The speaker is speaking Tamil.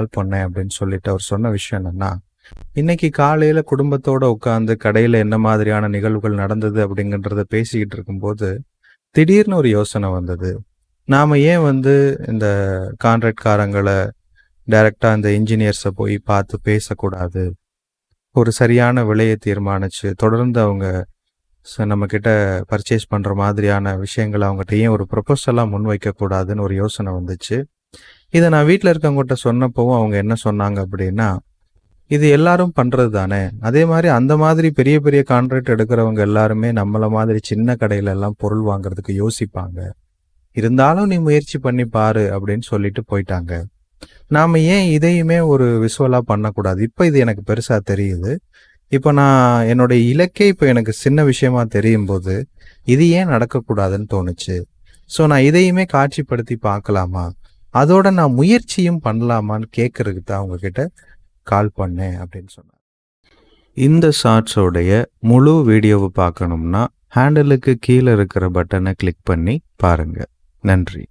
கால் பண்ணேன் அப்படின்னு சொல்லிட்டு அவர் சொன்ன விஷயம் என்னன்னா, இன்னைக்கு காலையில குடும்பத்தோட உட்காந்து கடையில என்ன மாதிரியான நிகழ்வுகள் நடந்தது அப்படிங்கறத பேசிக்கிட்டு இருக்கும்போது திடீர்னு ஒரு யோசனை வந்தது. நாம ஏன் இந்த கான்ட்ராக்ட்காரங்களை டைரக்டா இந்த இன்ஜினியர்ஸை போய் பார்த்து பேசக்கூடாது? ஒரு சரியான விலையை தீர்மானிச்சு தொடர்ந்து அவங்க நம்ம கிட்ட பர்ச்சேஸ் பண்ற மாதிரியான விஷயங்களை அவங்ககிட்ட ஏன் ஒரு ப்ரொபோசலா முன்வைக்க கூடாதுன்னு ஒரு யோசனை வந்துச்சு. இதை நான் வீட்டில் இருக்கவங்ககிட்ட சொன்னப்பவும் அவங்க என்ன சொன்னாங்க அப்படின்னா, இது எல்லாரும் பண்றது தானே, அதே மாதிரி அந்த மாதிரி பெரிய பெரிய கான்ட்ராக்ட் எடுக்கிறவங்க எல்லாருமே நம்மள மாதிரி சின்ன கடையில எல்லாம் பொருள் வாங்குறதுக்கு யோசிப்பாங்க, இருந்தாலும் நீ முயற்சி பண்ணி பாரு அப்படின்னு சொல்லிட்டு போயிட்டாங்க. நாம ஏன் இதையுமே ஒரு விசுவலா பண்ணக்கூடாது? இப்ப இது எனக்கு பெருசா தெரியுது. இப்போ நான் என்னுடைய இலக்கே இப்போ எனக்கு சின்ன விஷயமா தெரியும் போது இது ஏன் நடக்கக்கூடாதுன்னு தோணுச்சு. ஸோ நான் இதையுமே காட்சிப்படுத்தி பார்க்கலாமா, அதோட நான் முயற்சியும் பண்ணலாமான்னு கேட்கறதுக்கு தான் உங்ககிட்ட கால் பண்ணேன் அப்படின்னு சொன்னார். இந்த ஷார்ட்ஸோடைய முழு வீடியோவை பார்க்கணும்னா ஹேண்டலுக்கு கீழே இருக்கிற பட்டனை கிளிக் பண்ணி பாருங்க. நன்றி.